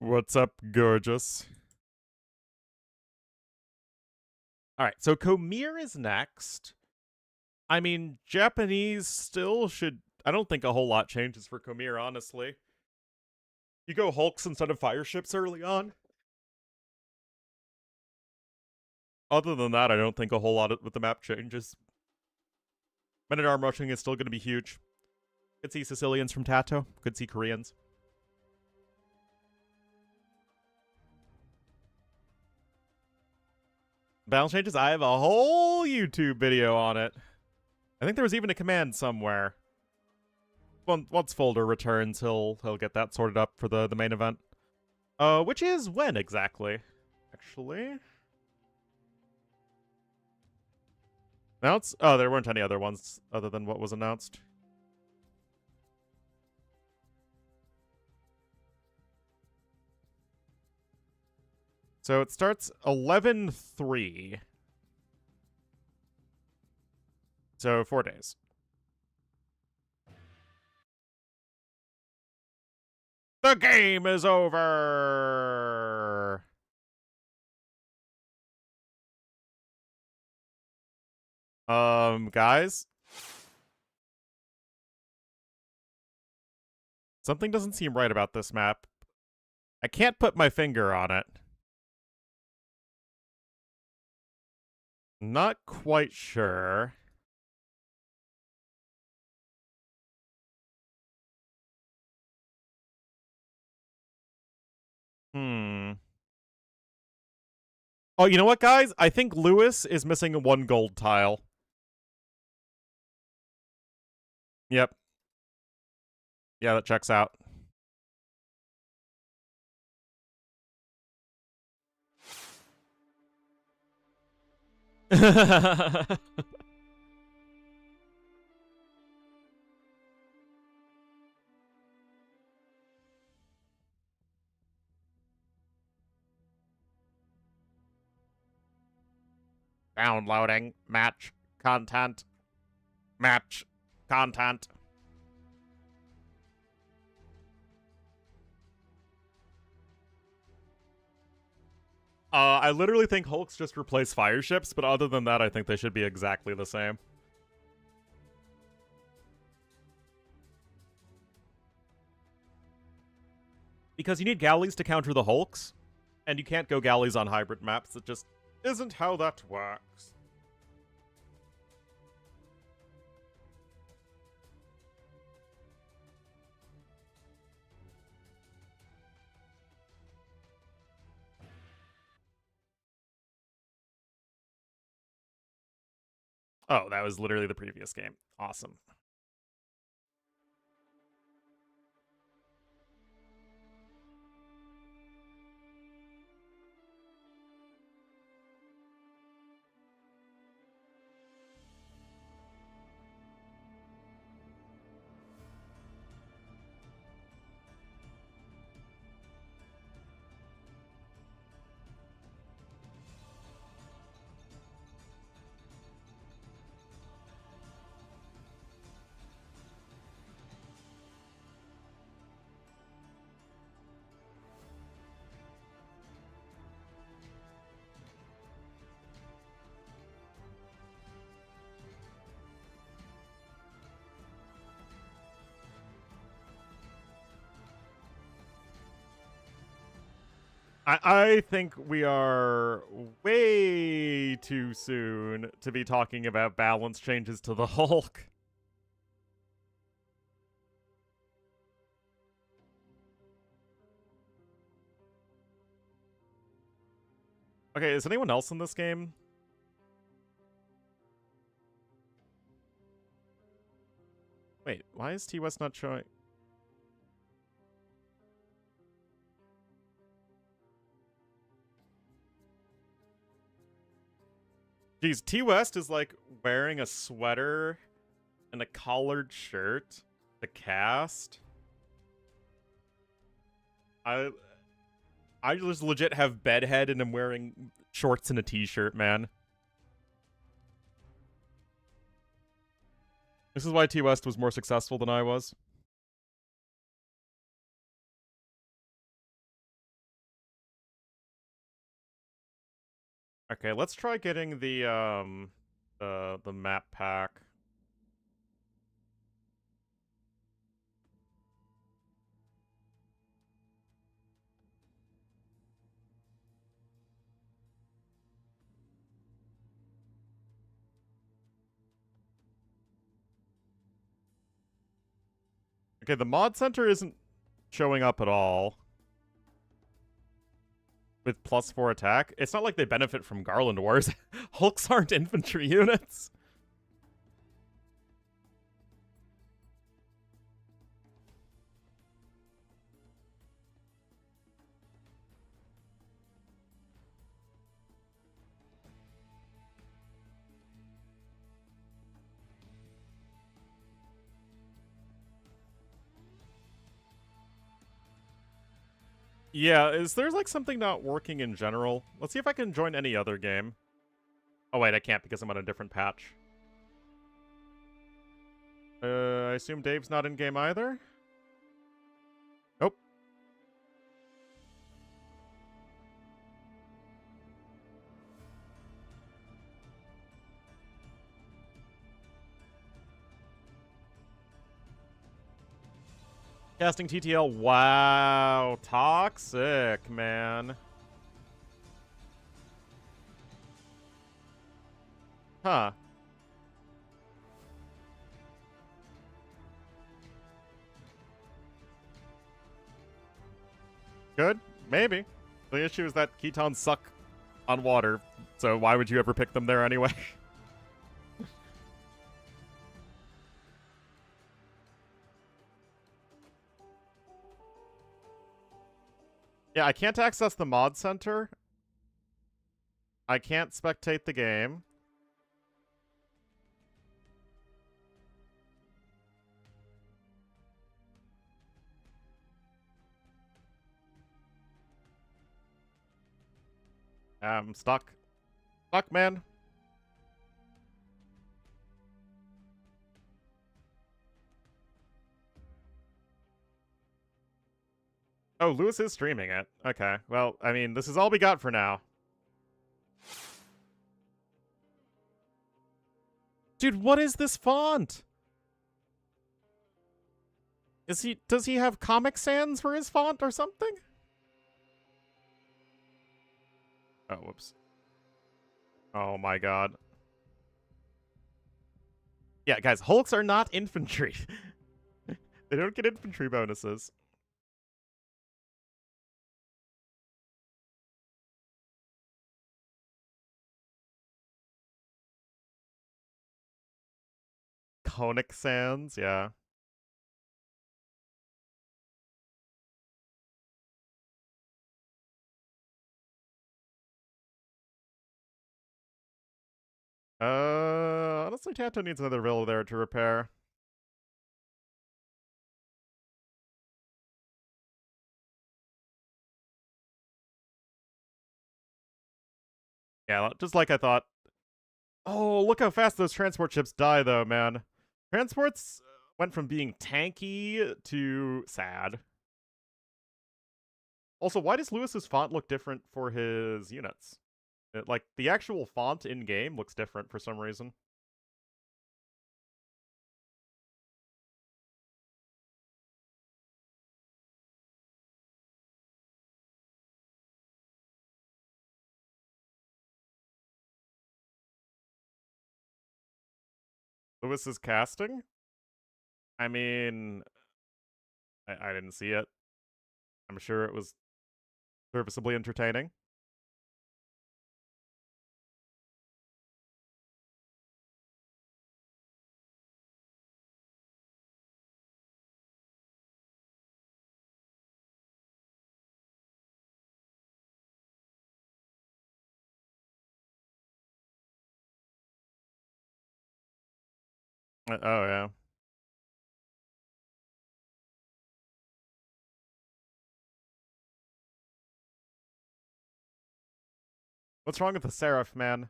What's up, gorgeous? Alright, so Komir is next. I mean, Japanese still should... I don't think a whole lot changes for Komir, honestly. You go Hulks instead of fire ships early on. Other than that, I don't think a whole lot with the map changes. Men-at-arm rushing is still going to be huge. Could see Sicilians from TaToH. Could see Koreans. Balance changes? I have a whole YouTube video on it. I think there was even a command somewhere. Once Folder returns, he'll get that sorted up for the main event. Which is when exactly? Actually... Announced? Oh, there weren't any other ones other than what was announced. So it starts 11/3. So 4 days. The game is over! Guys? Something doesn't seem right about this map. I can't put my finger on it. Not quite sure. Oh, you know what, guys? I think Lewis is missing a 1 gold tile. Yep. Yeah, that checks out. Downloading match content. Match content. I literally think Hulks just replace fire ships, but other than that, I think they should be exactly the same. Because you need galleys to counter the Hulks, And you can't go galleys on hybrid maps. It just isn't how that works. Oh, that was literally the previous game. Awesome. I think we are way too soon to be talking about balance changes to the Hulk. Okay, is anyone else in this game? Wait, why is T West not showing? Geez, T West is like wearing a sweater and a collared shirt to cast. I just legit have bedhead and I'm wearing shorts and a t-shirt, man. This is why T West was more successful than I was. Okay, let's try getting the map pack. Okay, the mod center isn't showing up at all. With +4 attack. It's not like they benefit from Garland Wars. Hulks aren't infantry units. Yeah, is there like something not working in general? Let's see if I can join any other game. Oh wait, I can't because I'm on a different patch. I assume Dave's not in game either? Nope. Casting TTL. Wow. Toxic, man. Huh. Good? Maybe. The issue is that ketons suck on water, so why would you ever pick them there anyway? Yeah, I can't access the mod center. I can't spectate the game. I'm stuck. Stuck, man. Oh, Lewis is streaming it. Okay. Well, I mean, this is all we got for now. Dude, what is this font? Does he have Comic Sans for his font or something? Oh, whoops. Oh my god. Yeah, guys, Hulks are not infantry. They don't get infantry bonuses. Conic Sands, yeah. Honestly, TaToH needs another villa there to repair. Yeah, just like I thought. Oh, look how fast those transport ships die, though, man. Transports went from being tanky to sad. Also, why does Lewis's font look different for his units? Like, the actual font in-game looks different for some reason. Lewis's casting? I mean, I didn't see it. I'm sure it was serviceably entertaining. Oh, yeah. What's wrong with the Seraph, man?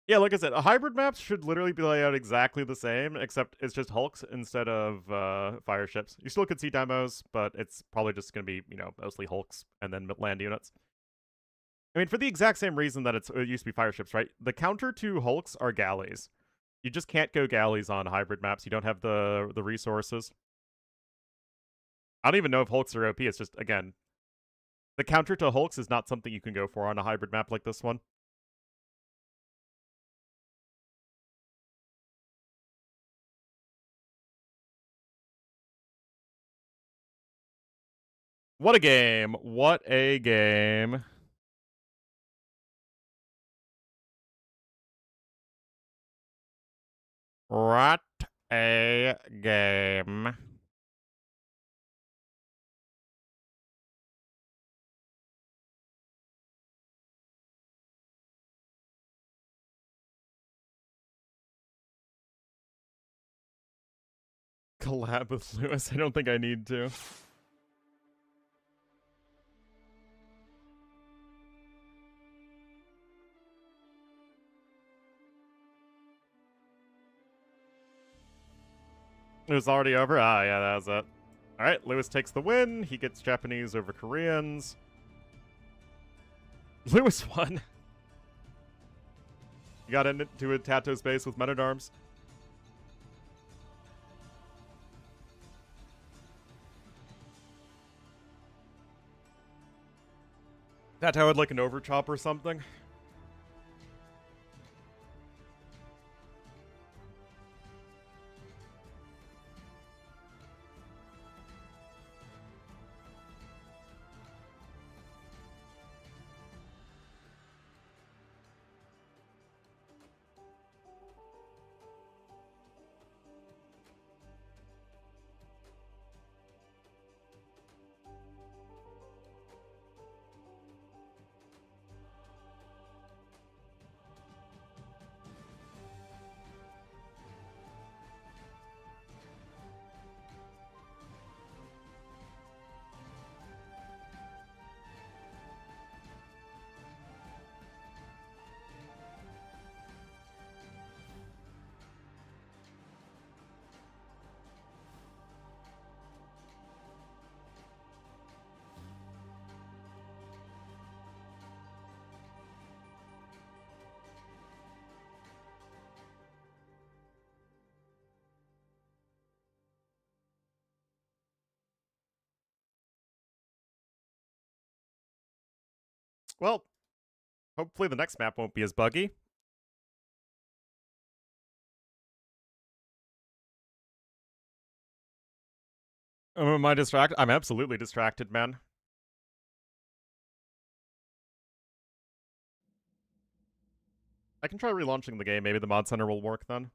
Yeah, like I said, hybrid maps should literally be laid out exactly the same, except it's just Hulks instead of fire ships. You still could see demos, but it's probably just going to be, mostly Hulks and then land units. I mean, for the exact same reason that it used to be fire ships, right? The counter to Hulks are galleys. You just can't go galleys on hybrid maps. You don't have the resources. I don't even know if Hulks are OP. It's just, again, the counter to Hulks is not something you can go for on a hybrid map like this one. What a game. What a game. What a game. Collab with Lewis. I don't think I need to. It was already over? Ah, yeah, that was it. Alright, Lewis takes the win. He gets Japanese over Koreans. Lewis won. He got into a TaToH base with men-at-arms. TaToH had like an overchop or something. Well, hopefully the next map won't be as buggy. Am I distracted? I'm absolutely distracted, man. I can try relaunching the game. Maybe the mod center will work then.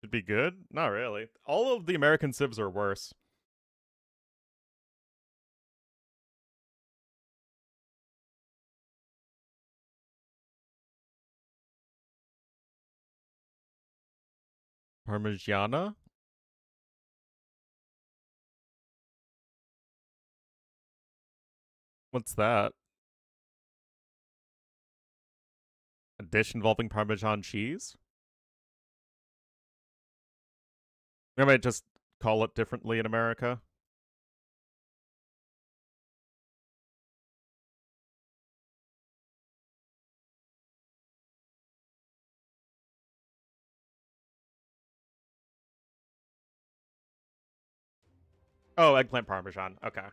Should be good? Not really. All of the American civs are worse. Parmigiana? What's that? A dish involving Parmesan cheese? I might just call it differently in America. Oh, eggplant parmesan. Okay.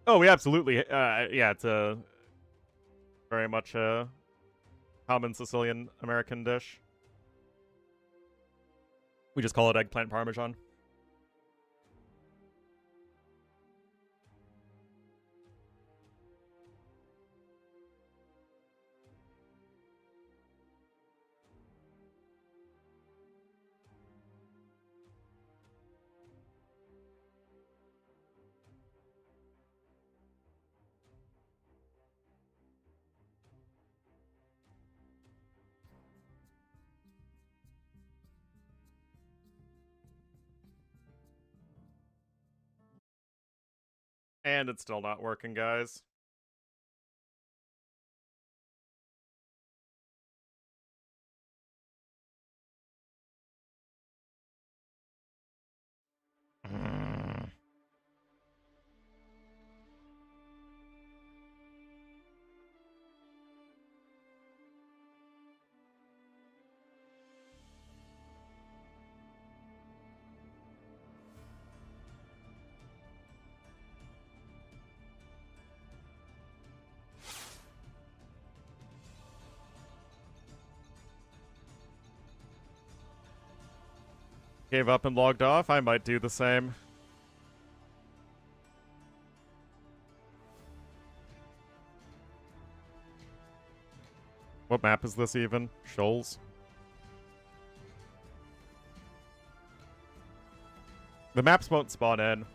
Oh, we absolutely. Yeah, it's a very much a common Sicilian American dish. We just call it eggplant parmesan. And it's still not working, guys. Gave up and logged off. I might do the same. What map is this even? Shoals? The maps won't spawn in.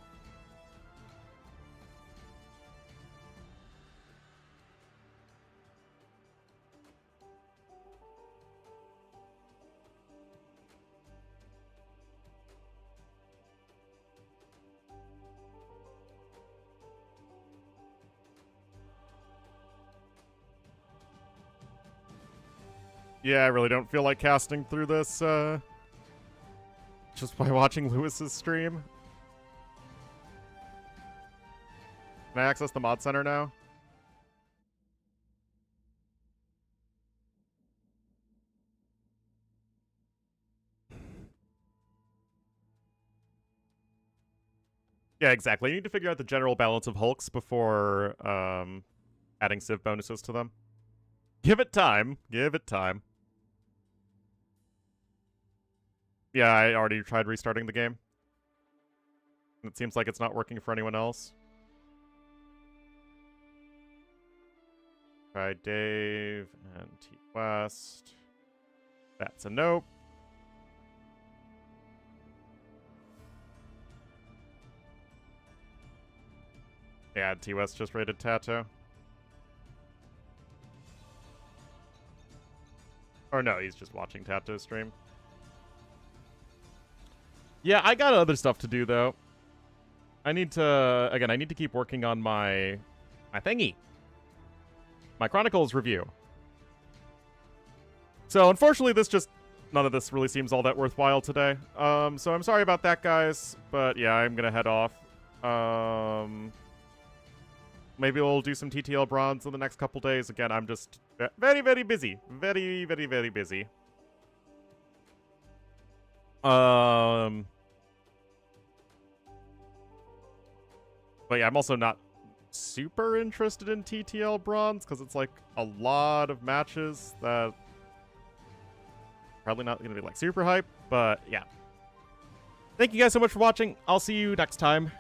Yeah, I really don't feel like casting through this, just by watching Lewis's stream. Can I access the mod center now? Yeah, exactly. You need to figure out the general balance of hulks before adding civ bonuses to them. Give it time. Give it time. Yeah, I already tried restarting the game. It seems like it's not working for anyone else. Try Dave and T West. That's a nope. Yeah, T West just rated TaToH. Or no, he's just watching TaToH stream. Yeah, I got other stuff to do though. I need to keep working on my thingy. My Chronicles review. So unfortunately this just none of this really seems all that worthwhile today. So I'm sorry about that, guys. But yeah, I'm gonna head off. Maybe we'll do some TTL bronze in the next couple days. Again, I'm just very, very busy. Very, very, very busy. But yeah, I'm also not super interested in TTL bronze because it's like a lot of matches that probably not gonna be like super hype. But yeah. Thank you guys so much for watching. I'll see you next time.